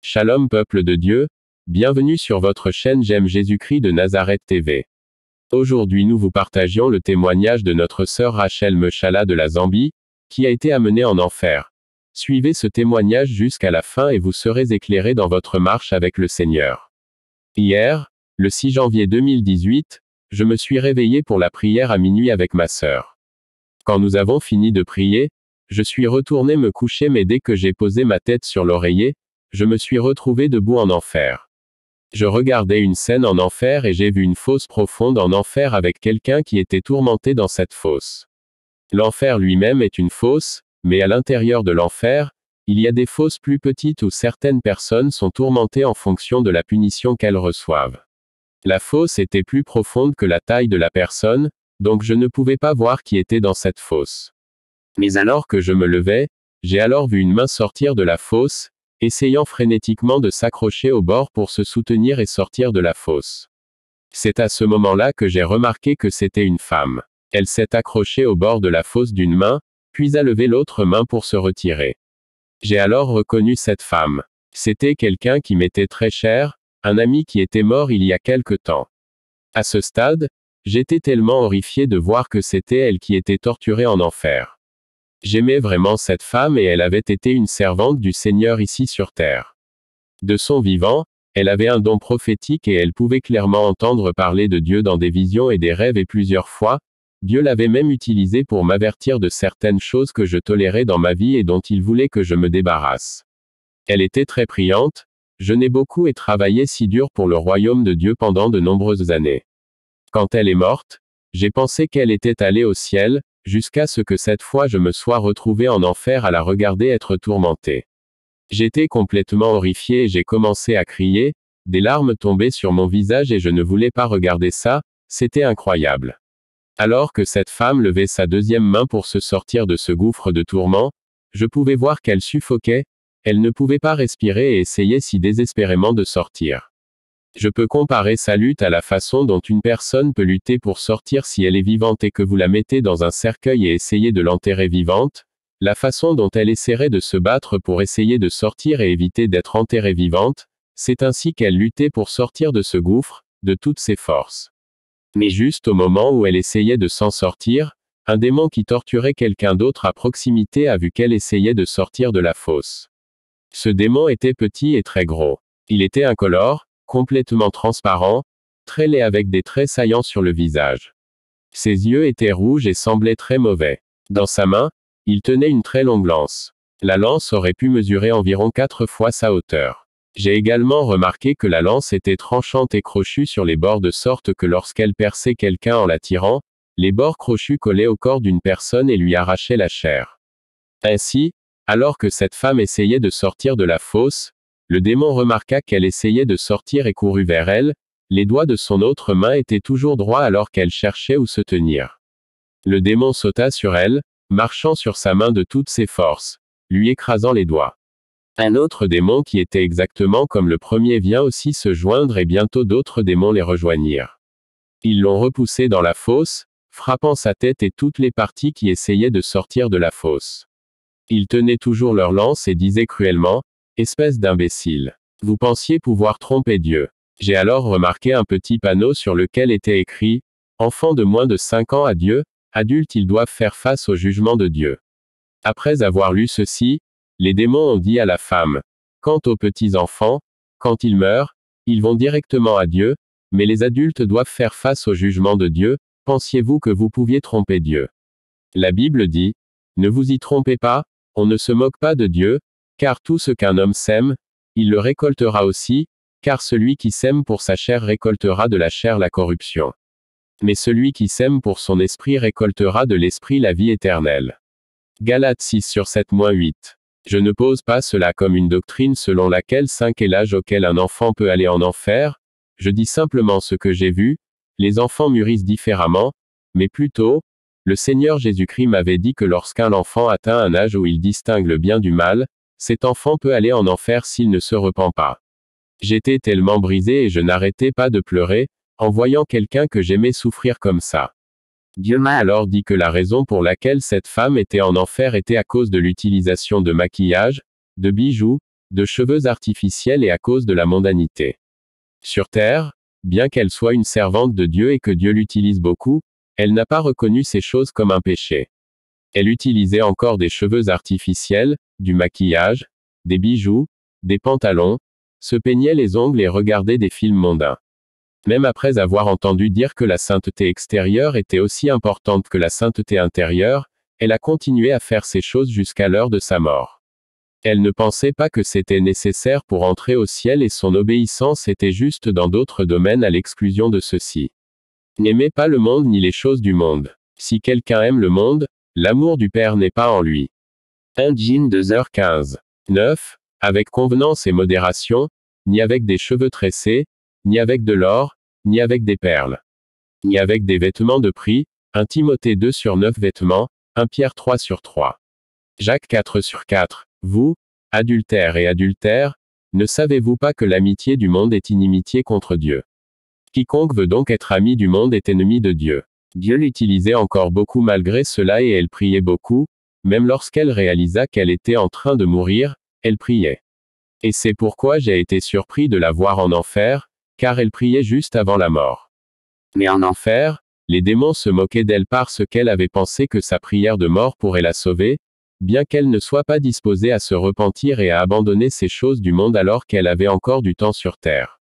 Shalom peuple de Dieu, bienvenue sur votre chaîne J'aime Jésus-Christ de Nazareth TV. Aujourd'hui nous vous partagions le témoignage de notre sœur Rachel Mechala de la Zambie, qui a été amenée en enfer. Suivez ce témoignage jusqu'à la fin et vous serez éclairés dans votre marche avec le Seigneur. Hier, le 6 janvier 2018, je me suis réveillé pour la prière à minuit avec ma sœur. Quand nous avons fini de prier, je suis retourné me coucher mais dès que j'ai posé ma tête sur l'oreiller, je me suis retrouvé debout en enfer. Je regardais une scène en enfer et j'ai vu une fosse profonde en enfer avec quelqu'un qui était tourmenté dans cette fosse. L'enfer lui-même est une fosse, mais à l'intérieur de l'enfer, il y a des fosses plus petites où certaines personnes sont tourmentées en fonction de la punition qu'elles reçoivent. La fosse était plus profonde que la taille de la personne, donc je ne pouvais pas voir qui était dans cette fosse. Mais alors que je me levais, j'ai alors vu une main sortir de la fosse, essayant frénétiquement de s'accrocher au bord pour se soutenir et sortir de la fosse. C'est à ce moment-là que j'ai remarqué que c'était une femme. Elle s'est accrochée au bord de la fosse d'une main, puis a levé l'autre main pour se retirer. J'ai alors reconnu cette femme. C'était quelqu'un qui m'était très cher, un ami qui était mort il y a quelque temps. À ce stade, j'étais tellement horrifié de voir que c'était elle qui était torturée en enfer. J'aimais vraiment cette femme et elle avait été une servante du Seigneur ici sur terre. De son vivant, elle avait un don prophétique et elle pouvait clairement entendre parler de Dieu dans des visions et des rêves et plusieurs fois, Dieu l'avait même utilisé pour m'avertir de certaines choses que je tolérais dans ma vie et dont il voulait que je me débarrasse. Elle était très priante, jeûnait beaucoup et travaillait si dur pour le royaume de Dieu pendant de nombreuses années. Quand elle est morte, j'ai pensé qu'elle était allée au ciel, jusqu'à ce que cette fois je me sois retrouvé en enfer à la regarder être tourmentée. J'étais complètement horrifié et j'ai commencé à crier, des larmes tombaient sur mon visage et je ne voulais pas regarder ça, c'était incroyable. Alors que cette femme levait sa deuxième main pour se sortir de ce gouffre de tourment, je pouvais voir qu'elle suffoquait, elle ne pouvait pas respirer et essayait si désespérément de sortir. Je peux comparer sa lutte à la façon dont une personne peut lutter pour sortir si elle est vivante et que vous la mettez dans un cercueil et essayez de l'enterrer vivante, la façon dont elle essaierait de se battre pour essayer de sortir et éviter d'être enterrée vivante, c'est ainsi qu'elle luttait pour sortir de ce gouffre, de toutes ses forces. Mais juste au moment où elle essayait de s'en sortir, un démon qui torturait quelqu'un d'autre à proximité a vu qu'elle essayait de sortir de la fosse. Ce démon était petit et très gros. Il était incolore, complètement transparent, très laid avec des traits saillants sur le visage. Ses yeux étaient rouges et semblaient très mauvais. Dans sa main, il tenait une très longue lance. La lance aurait pu mesurer environ 4 fois sa hauteur. J'ai également remarqué que la lance était tranchante et crochue sur les bords de sorte que lorsqu'elle perçait quelqu'un en la tirant, les bords crochus collaient au corps d'une personne et lui arrachaient la chair. Ainsi, alors que cette femme essayait de sortir de la fosse, le démon remarqua qu'elle essayait de sortir et courut vers elle, les doigts de son autre main étaient toujours droits alors qu'elle cherchait où se tenir. Le démon sauta sur elle, marchant sur sa main de toutes ses forces, lui écrasant les doigts. Un autre démon qui était exactement comme le premier vient aussi se joindre et bientôt d'autres démons les rejoignirent. Ils l'ont repoussé dans la fosse, frappant sa tête et toutes les parties qui essayaient de sortir de la fosse. Ils tenaient toujours leur lance et disaient cruellement, « Espèce d'imbécile. Vous pensiez pouvoir tromper Dieu. » J'ai alors remarqué un petit panneau sur lequel était écrit, « Enfants de moins de 5 ans à Dieu, adultes ils doivent faire face au jugement de Dieu. » Après avoir lu ceci, les démons ont dit à la femme, « Quant aux petits enfants, quand ils meurent, ils vont directement à Dieu, mais les adultes doivent faire face au jugement de Dieu, pensiez-vous que vous pouviez tromper Dieu? » La Bible dit, « Ne vous y trompez pas, on ne se moque pas de Dieu, car tout ce qu'un homme sème, il le récoltera aussi, car celui qui sème pour sa chair récoltera de la chair la corruption. Mais celui qui sème pour son esprit récoltera de l'esprit la vie éternelle. » Galates 6/7-8. Je ne pose pas cela comme une doctrine selon laquelle 5 est l'âge auquel un enfant peut aller en enfer, je dis simplement ce que j'ai vu, les enfants mûrissent différemment, mais plutôt, le Seigneur Jésus-Christ m'avait dit que lorsqu'un enfant atteint un âge où il distingue le bien du mal, cet enfant peut aller en enfer s'il ne se repent pas. J'étais tellement brisé et je n'arrêtais pas de pleurer, en voyant quelqu'un que j'aimais souffrir comme ça. Dieu m'a alors dit que la raison pour laquelle cette femme était en enfer était à cause de l'utilisation de maquillage, de bijoux, de cheveux artificiels et à cause de la mondanité. Sur terre, bien qu'elle soit une servante de Dieu et que Dieu l'utilise beaucoup, elle n'a pas reconnu ces choses comme un péché. Elle utilisait encore des cheveux artificiels, du maquillage, des bijoux, des pantalons, se peignait les ongles et regardait des films mondains. Même après avoir entendu dire que la sainteté extérieure était aussi importante que la sainteté intérieure, elle a continué à faire ces choses jusqu'à l'heure de sa mort. Elle ne pensait pas que c'était nécessaire pour entrer au ciel et son obéissance était juste dans d'autres domaines à l'exclusion de ceux-ci. N'aimez pas le monde ni les choses du monde. Si quelqu'un aime le monde, l'amour du Père n'est pas en lui. 1 Jean 2h15. 9. Avec convenance et modération, ni avec des cheveux tressés, ni avec de l'or, ni avec des perles, ni avec des vêtements de prix, 1 Timothée 2/9 vêtements, 1 Pierre 3/3. Jacques 4/4. Vous, adultères et adultères, ne savez-vous pas que l'amitié du monde est inimitié contre Dieu? Quiconque veut donc être ami du monde est ennemi de Dieu. Dieu l'utilisait encore beaucoup malgré cela et elle priait beaucoup, même lorsqu'elle réalisa qu'elle était en train de mourir, elle priait. Et c'est pourquoi j'ai été surpris de la voir en enfer, car elle priait juste avant la mort. Mais en enfer, les démons se moquaient d'elle parce qu'elle avait pensé que sa prière de mort pourrait la sauver, bien qu'elle ne soit pas disposée à se repentir et à abandonner ces choses du monde alors qu'elle avait encore du temps sur terre.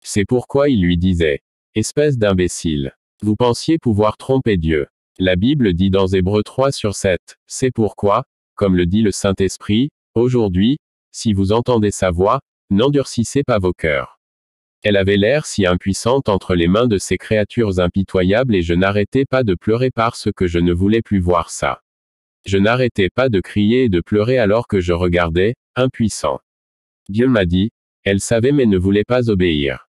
C'est pourquoi il lui disait, « Espèce d'imbécile, vous pensiez pouvoir tromper Dieu. » La Bible dit dans Hébreux 3/7, « C'est pourquoi, comme le dit le Saint-Esprit, aujourd'hui, si vous entendez sa voix, n'endurcissez pas vos cœurs. » Elle avait l'air si impuissante entre les mains de ces créatures impitoyables et je n'arrêtais pas de pleurer parce que je ne voulais plus voir ça. Je n'arrêtais pas de crier et de pleurer alors que je regardais, impuissant. Dieu m'a dit, elle savait mais ne voulait pas obéir.